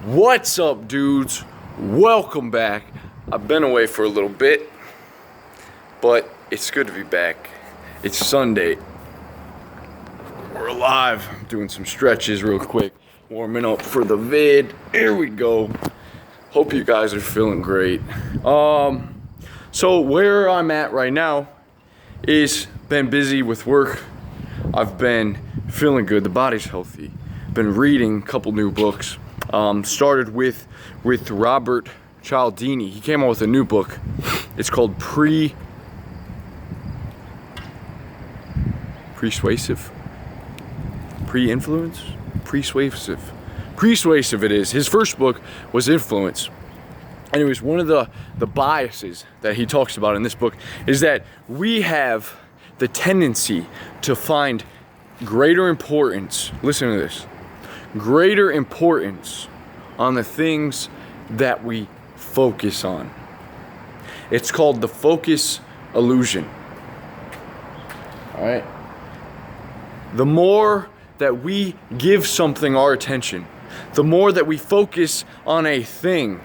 What's up, dudes? Welcome back. I've been away for a little bit, but it's good to be back. It's Sunday. We're alive. I'm doing some stretches real quick, warming up for the vid. Here we go. Hope you guys are feeling great. So where I'm at right now is been busy with work. I've been feeling good. The body's healthy. Been reading a couple new books. Started with Robert Cialdini. He came out with a new book. It's called Persuasive it is. His first book was Influence. Anyways, one of the biases that he talks about in this book is that we have the tendency to find greater importance, listen to this, greater importance on the things that we focus on. It's called the focus illusion. All right? The more that we give something our attention, the more that we focus on a thing,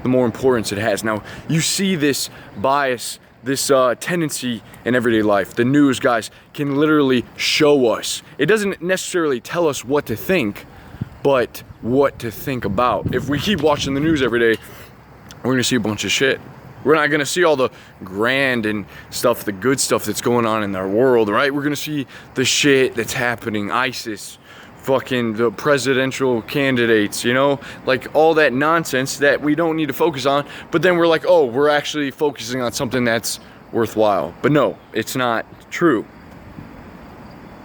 the more importance it has. Now, you see this bias, this tendency in everyday life. The news, guys, can literally show us. It doesn't necessarily tell us what to think, but what to think about. If we keep watching the news every day, we're gonna see a bunch of shit. We're not gonna see all the grand and stuff, the good stuff that's going on in our world, right? We're gonna see the shit that's happening, ISIS, fucking the presidential candidates, you know? Like all that nonsense that we don't need to focus on, but then we're like, oh, we're actually focusing on something that's worthwhile. But no, it's not true.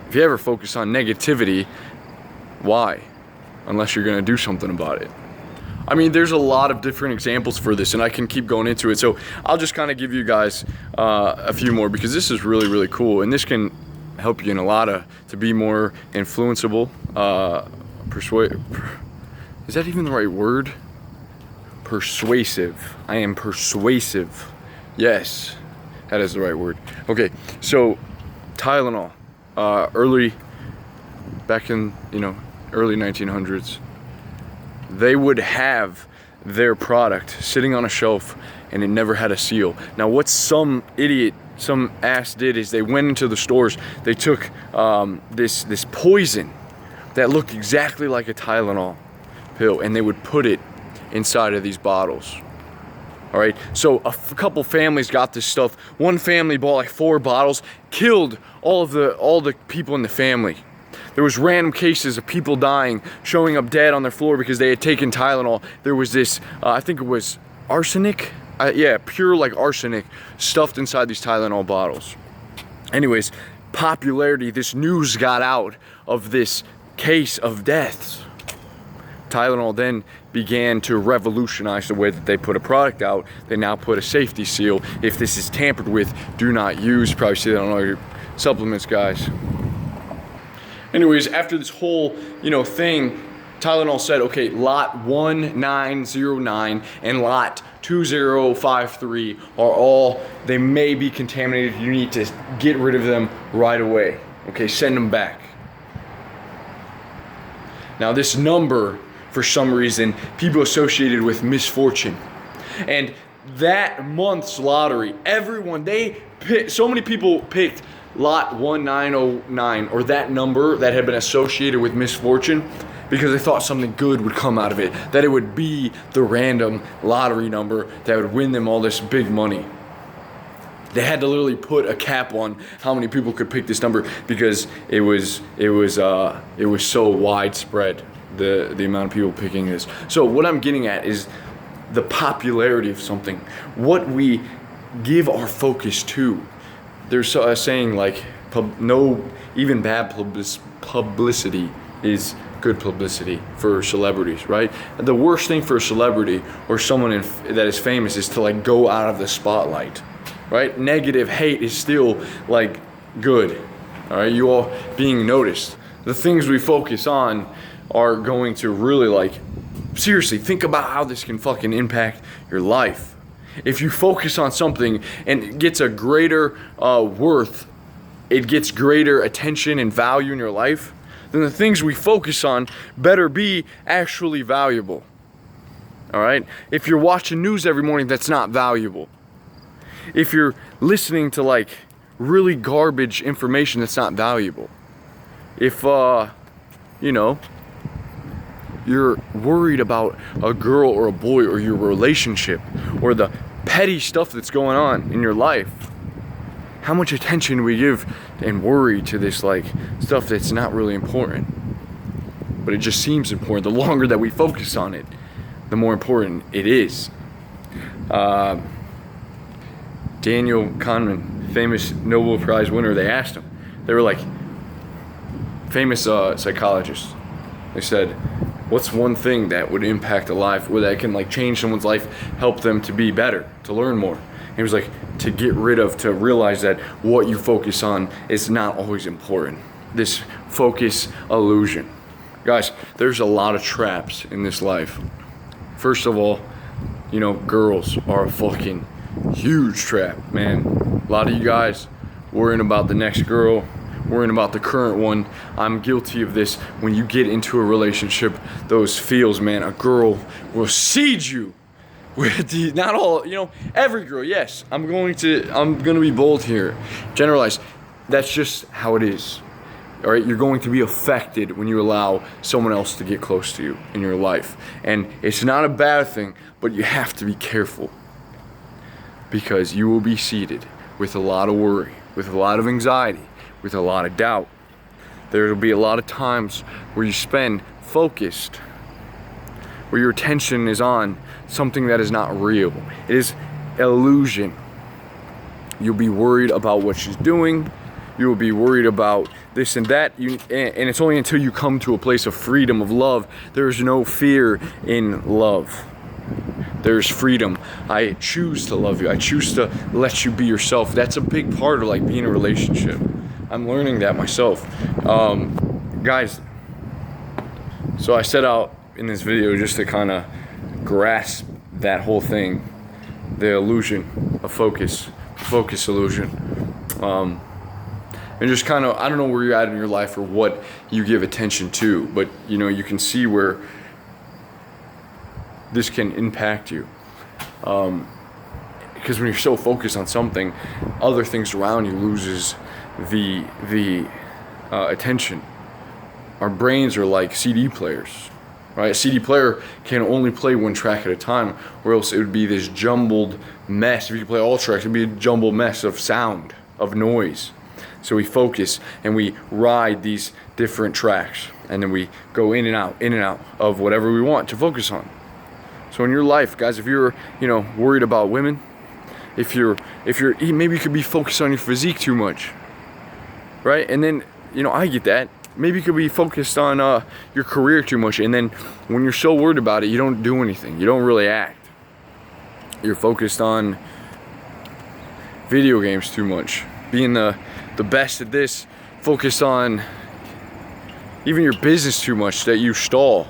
If you ever focus on negativity, why? Unless you're gonna do something about it. I mean, there's a lot of different examples for this, and I can keep going into it. So I'll just kind of give you guys a few more, because this is really, really cool, and this can help you in a lot to be more influenceable. Is that even the right word? Persuasive. I am persuasive. Yes, that is the right word. Okay, so Tylenol, back in early 1900s. They would have their product sitting on a shelf and it never had a seal. Now what some ass did is they went into the stores, they took this poison that looked exactly like a Tylenol pill, and they would put it inside of these bottles. All right, so a couple families got this stuff. One family bought like 4 bottles, killed all the people in the family. There was random cases of people dying, showing up dead on their floor because they had taken Tylenol. There was this, I think it was arsenic? Pure like arsenic stuffed inside these Tylenol bottles. Anyways, popularity, this news got out of this case of deaths. Tylenol then began to revolutionize the way that they put a product out. They now put a safety seal. If this is tampered with, do not use. You probably see that on all your supplements, guys. Anyways, after this whole, thing, Tylenol said, okay, lot 1909 and lot 2053 are all, they may be contaminated. You need to get rid of them right away. Okay, send them back. Now this number, for some reason, people associated with misfortune. And that month's lottery, so many people picked lot 1909, or that number that had been associated with misfortune, because they thought something good would come out of it, that it would be the random lottery number that would win them all this big money. They had to literally put a cap on how many people could pick this number, because it was so widespread, the amount of people picking this. So what I'm getting at is the popularity of something, what we give our focus to. There's a saying like, even bad publicity is good publicity for celebrities, right? The worst thing for a celebrity or someone that is famous is to like go out of the spotlight, right? Negative hate is still like good, all right? You all being noticed. The things we focus on are going to really seriously think about how this can fucking impact your life. If you focus on something and it gets a greater worth, it gets greater attention and value in your life, then the things we focus on better be actually valuable. All right? If you're watching news every morning, that's not valuable. If you're listening to like really garbage information, that's not valuable. If you know, you're worried about a girl or a boy or your relationship or the petty stuff that's going on in your life, how much attention do we give and worry to this like stuff that's not really important, but it just seems important? The longer that we focus on it, the more important it is. Daniel Kahneman, famous Nobel Prize winner, they asked him, they were like, famous psychologists, they said, what's one thing that would impact a life, or that can like change someone's life, help them to be better, to learn more? And he was like, to realize that what you focus on is not always important. This focus illusion. Guys, there's a lot of traps in this life. First of all, you know, girls are a fucking huge trap, man. A lot of you guys worrying about the next girl, worrying about the current one. I'm guilty of this. When you get into a relationship, those feels, man, a girl will seed you with the, not all, you know, every girl, yes. I'm gonna be bold here. Generalize. That's just how it is. All right, you're going to be affected when you allow someone else to get close to you in your life. And it's not a bad thing, but you have to be careful, because you will be seeded with a lot of worry, with a lot of anxiety, with a lot of doubt. There will be a lot of times where you spend focused, where your attention is on something that is not real. It is illusion. You'll be worried about what she's doing. You will be worried about this and that. And it's only until you come to a place of freedom, of love. There's no fear in love. There's freedom. I choose to love you. I choose to let you be yourself. That's a big part of like being in a relationship. I'm learning that myself. Guys, so I set out in this video just to kind of grasp that whole thing, the illusion of focus illusion. And just kind of, I don't know where you're at in your life or what you give attention to, but you know, you can see where this can impact you. Because when you're so focused on something, other things around you loses the attention. Our brains are like CD players, right? A CD player can only play one track at a time, or else it would be this jumbled mess. If you could play all tracks, it'd be a jumbled mess of sound, of noise. So we focus and we ride these different tracks, and then we go in and out of whatever we want to focus on. So in your life, guys, if you're, you know, worried about women, if you're maybe you could be focused on your physique too much, right? And then, you know, I get that. Maybe you could be focused on your career too much, and then when you're so worried about it, you don't do anything. You don't really act. You're focused on video games too much, being the best at this, focus on even your business too much that you stall,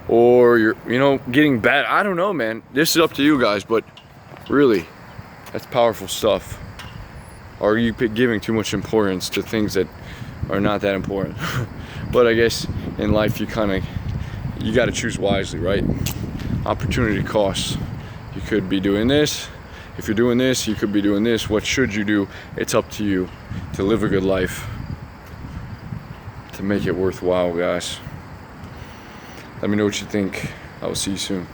or you're, you know, getting bad. I don't know, man. This is up to you guys, but really, that's powerful stuff. Are you giving too much importance to things that are not that important? But I guess in life you got to choose wisely, right? Opportunity costs. You could be doing this. If you're doing this, you could be doing this. What should you do? It's up to you to live a good life, to make it worthwhile, guys. Let me know what you think. I will see you soon.